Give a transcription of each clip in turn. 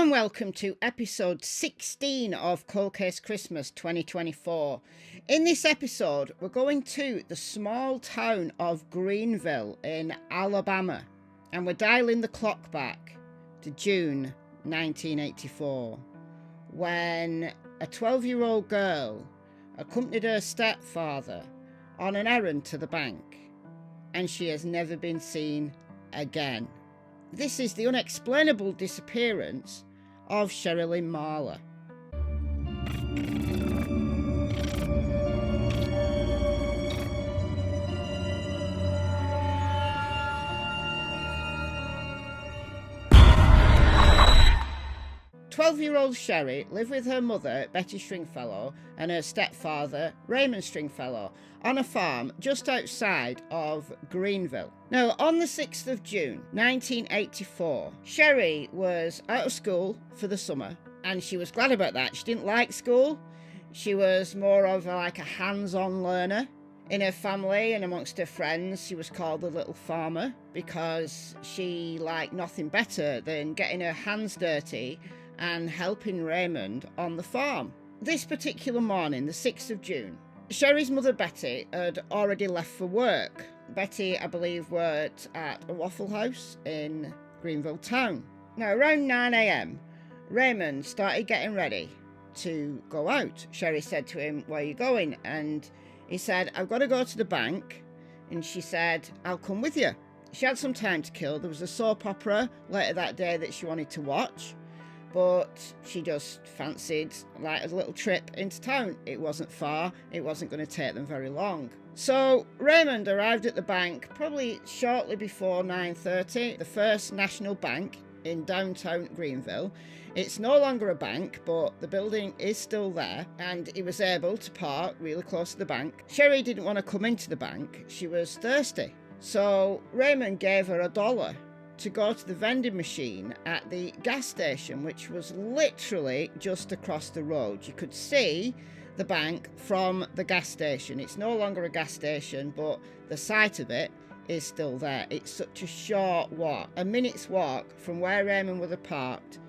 and welcome to episode 16 of Cold Case Christmas 2024. In this episode, we're going to the small town of Greenville in Alabama, and we're dialing the clock back to June 1984, when a 12-year-old girl accompanied her stepfather on an errand to the bank, and she has never been seen again. This is the unexplainable disappearance of Sherry Lynn Marler. Twelve-year-old Sherry lived with her mother, Betty Stringfellow, and her stepfather, Raymond Stringfellow, on a farm just outside of Greenville. Now, on the 6th of June 1984, Sherry was out of school for the summer, and she was glad about that. She didn't like school. She was more of a hands-on learner. In her family and amongst her friends, she was called the little farmer because she liked nothing better than getting her hands dirty and helping Raymond on the farm. This particular morning, the 6th of June, Sherry's mother Betty had already left for work. Betty, I believe, worked at a Waffle House in Greenville town. Now, around 9 a.m, Raymond started getting ready to go out. Sherry said to him, "Where are you going?" And he said, "I've got to go to the bank." And she said, "I'll come with you." She had some time to kill. There was a soap opera later that day that she wanted to watch, but she just fancied a little trip into town. It wasn't far. It wasn't going to take them very long. So Raymond arrived at the bank probably shortly before 9:30, the First National Bank in downtown Greenville. It's no longer a bank, but the building is still there, and he was able to park really close to the bank. Sherry didn't want to come into the bank. She was thirsty. So Raymond gave her $1 to go to the vending machine at the gas station, which was literally just across the road. You could see the bank from the gas station. It's no longer a gas station, but the site of it is still there. It's such a short walk, a minute's walk from where Raymond would have parked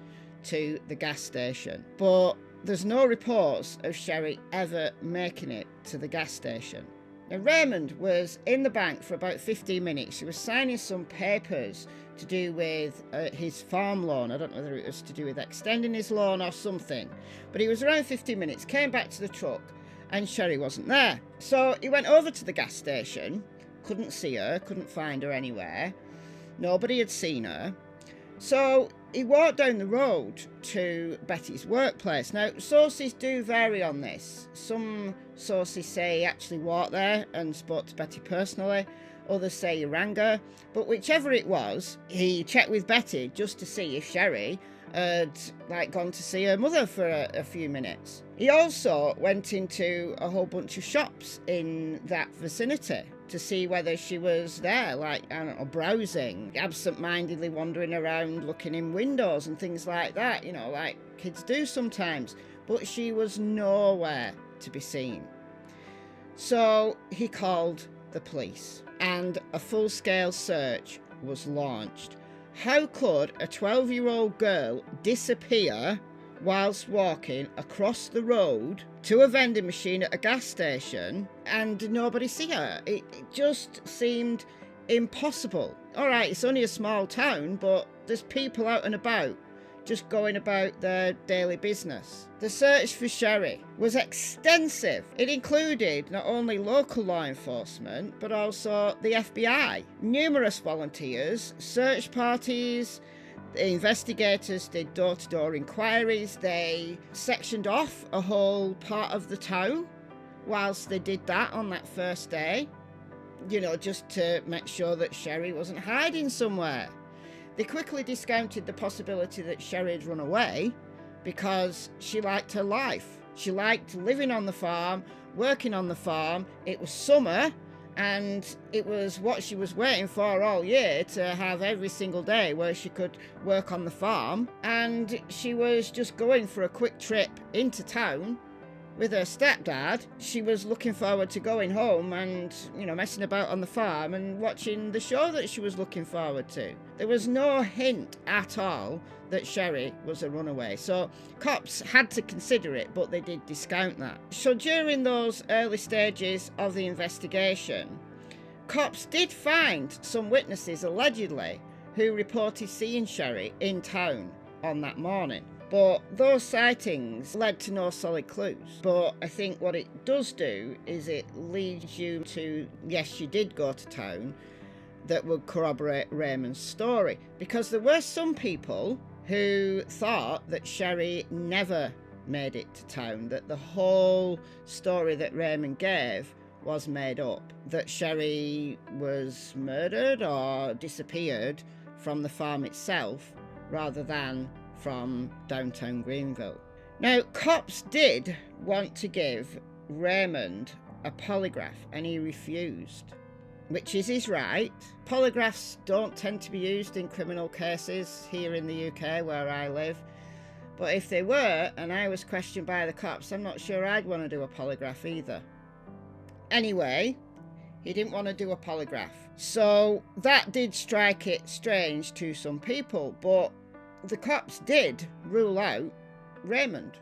to the gas station. But there's no reports of Sherry ever making it to the gas station. Now, Raymond was in the bank for about 15 minutes. He was signing some papers to do with his farm loan. I don't know whether it was to do with extending his loan or something. But he was around 15 minutes, came back to the truck, and Sherry wasn't there. So he went over to the gas station, couldn't see her, couldn't find her anywhere. Nobody had seen her. So he walked down the road to Betty's workplace. Now, sources do vary on this. Some sources say he actually walked there and spoke to Betty personally. Others say he rang her. But whichever it was, he checked with Betty just to see if Sherry had gone to see her mother for a few minutes. He also went into a whole bunch of shops in that vicinity to see whether she was there, browsing, absent-mindedly wandering around, looking in windows and things like that, like kids do sometimes. But she was nowhere to be seen. So he called the police, and a full-scale search was launched. How could a 12-year-old girl disappear whilst walking across the road to a vending machine at a gas station and nobody see her? It just seemed impossible. All right, it's only a small town, but there's people out and about just going about their daily business. The search for Sherry was extensive. It included not only local law enforcement, but also the FBI. Numerous volunteers, search parties. The investigators did door-to-door inquiries. They sectioned off a whole part of the town whilst they did that on that first day, just to make sure that Sherry wasn't hiding somewhere. They quickly discounted the possibility that Sherry had run away because she liked her life. She liked living on the farm, working on the farm. It was summer, and it was what she was waiting for all year, to have every single day where she could work on the farm. And she was just going for a quick trip into town with her stepdad. She was looking forward to going home and, messing about on the farm and watching the show that she was looking forward to. There was no hint at all that Sherry was a runaway. So cops had to consider it, but they did discount that. So during those early stages of the investigation, cops did find some witnesses, allegedly, who reported seeing Sherry in town on that morning. But those sightings led to no solid clues. But I think what it does do is it leads you to, yes, she did go to town, that would corroborate Raymond's story. Because there were some people who thought that Sherry never made it to town, that the whole story that Raymond gave was made up, that Sherry was murdered or disappeared from the farm itself rather than from downtown Greenville. Now, cops did want to give Raymond a polygraph and he refused, which is his right. Polygraphs don't tend to be used in criminal cases here in the UK where I live, but if they were and I was questioned by the cops, I'm not sure I'd want to do a polygraph either. Anyway, he didn't want to do a polygraph, so that did strike it strange to some people, but the cops did rule out Raymond.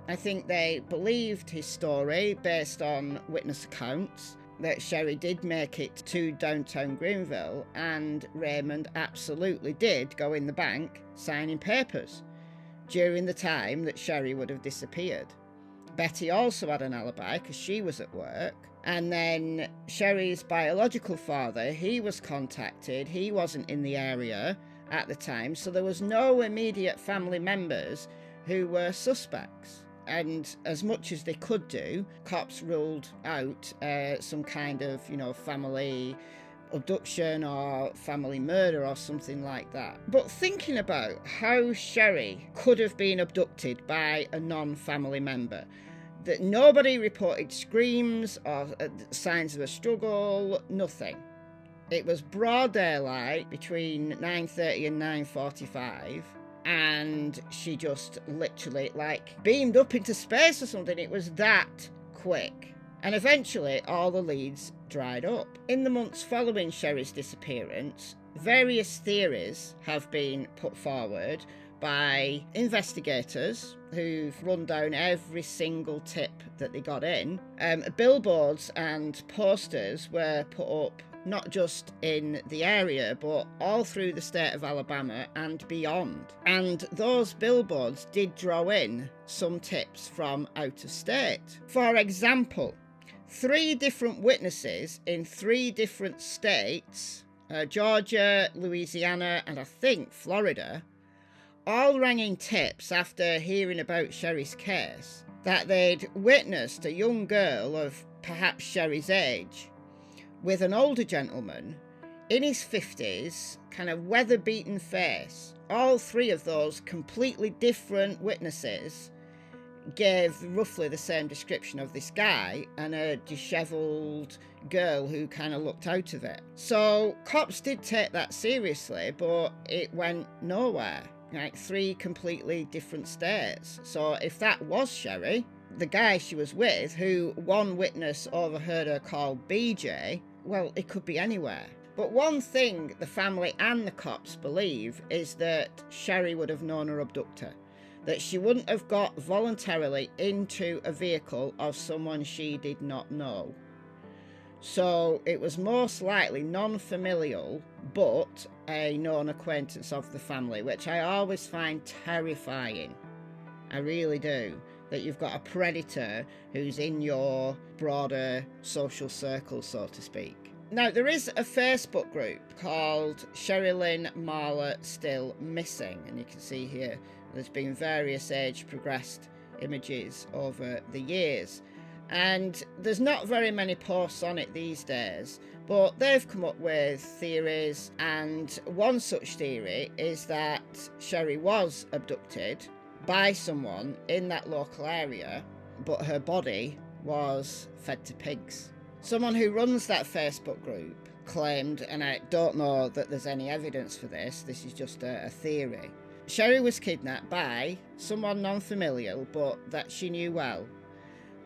I think they believed his story based on witness accounts that Sherry did make it to downtown Greenville, and Raymond absolutely did go in the bank signing papers during the time that Sherry would have disappeared. Betty also had an alibi because she was at work. And then Sherry's biological father, he was contacted. He wasn't in the area at the time, so there was no immediate family members who were suspects. And as much as they could do, cops ruled out some kind of, family abduction or family murder or something like that. But thinking about how Sherry could have been abducted by a non-family member, that nobody reported screams or signs of a struggle, nothing. It was broad daylight between 9:30 and 9:45, and she just literally beamed up into space or something. It was that quick. And eventually all the leads dried up. In the months following Sherry's disappearance, various theories have been put forward by investigators who've run down every single tip that they got in. Billboards and posters were put up not just in the area, but all through the state of Alabama and beyond. And those billboards did draw in some tips from out of state. For example, 3 different witnesses in 3 different states, Georgia, Louisiana, and I think Florida, all rang in tips after hearing about Sherry's case, that they'd witnessed a young girl of perhaps Sherry's age with an older gentleman in his 50s, kind of weather-beaten face. All 3 of those completely different witnesses gave roughly the same description of this guy and a dishevelled girl who kind of looked out of it. So cops did take that seriously, but it went nowhere. 3 completely different states. So if that was Sherry, the guy she was with, who one witness overheard her call BJ, well, it could be anywhere. But one thing the family and the cops believe is that Sherry would have known her abductor, that she wouldn't have got voluntarily into a vehicle of someone she did not know. So it was most likely non-familial, but a known acquaintance of the family, which I always find terrifying. I really do. That you've got a predator who's in your broader social circle, so to speak. Now, there is a Facebook group called Sherry Lynn Marler Still Missing, and you can see here there's been various age progressed images over the years. And there's not very many posts on it these days, but they've come up with theories, and one such theory is that Sherry was abducted by someone in that local area, but her body was fed to pigs. Someone who runs that Facebook group claimed, and I don't know that there's any evidence for this is just a theory, Sherry was kidnapped by someone non-familial but that she knew well,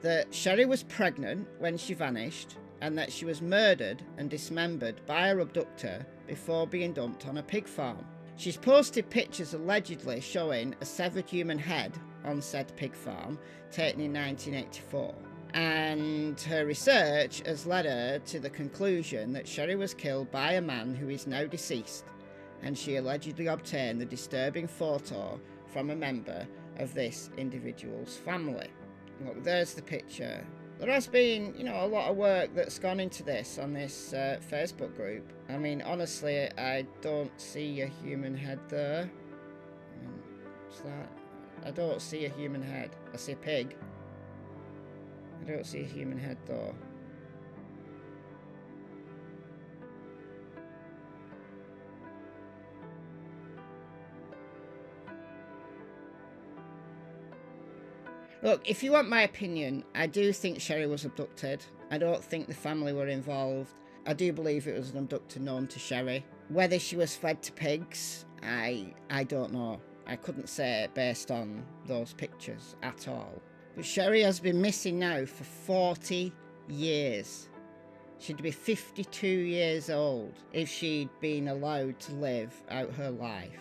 that Sherry was pregnant when she vanished and that she was murdered and dismembered by her abductor before being dumped on a pig farm. She's posted pictures allegedly showing a severed human head on said pig farm taken in 1984. And her research has led her to the conclusion that Sherry was killed by a man who is now deceased, and she allegedly obtained the disturbing photo from a member of this individual's family. Look, there's the picture. There has been, a lot of work that's gone into this on this Facebook group. I mean, honestly, I don't see a human head there. What's that? I don't see a human head. I see a pig. I don't see a human head though. Look, if you want my opinion, I do think Sherry was abducted. I don't think the family were involved. I do believe it was an abductor known to Sherry. Whether she was fed to pigs, I don't know. I couldn't say based on those pictures at all. But Sherry has been missing now for 40 years. She'd be 52 years old if she'd been allowed to live out her life.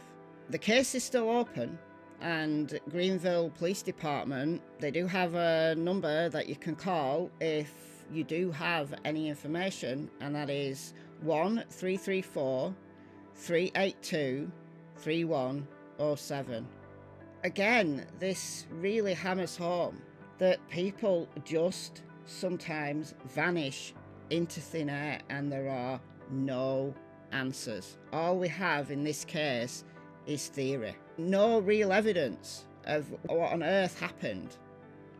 The case is still open, and Greenville Police Department, they do have a number that you can call if you do have any information, and that is 1-334-382-3107. Again, this really hammers home that people just sometimes vanish into thin air and there are no answers. All we have in this case is theory. No real evidence of what on earth happened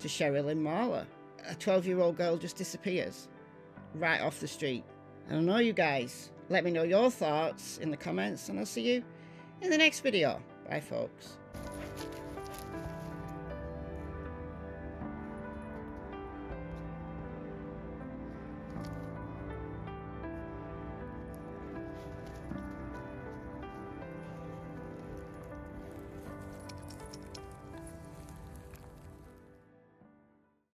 to Sherry Lynn Marler. A 12-year-old girl just disappears right off the street. I don't know, you guys. Let me know your thoughts in the comments, and I'll see you in the next video. Bye, folks.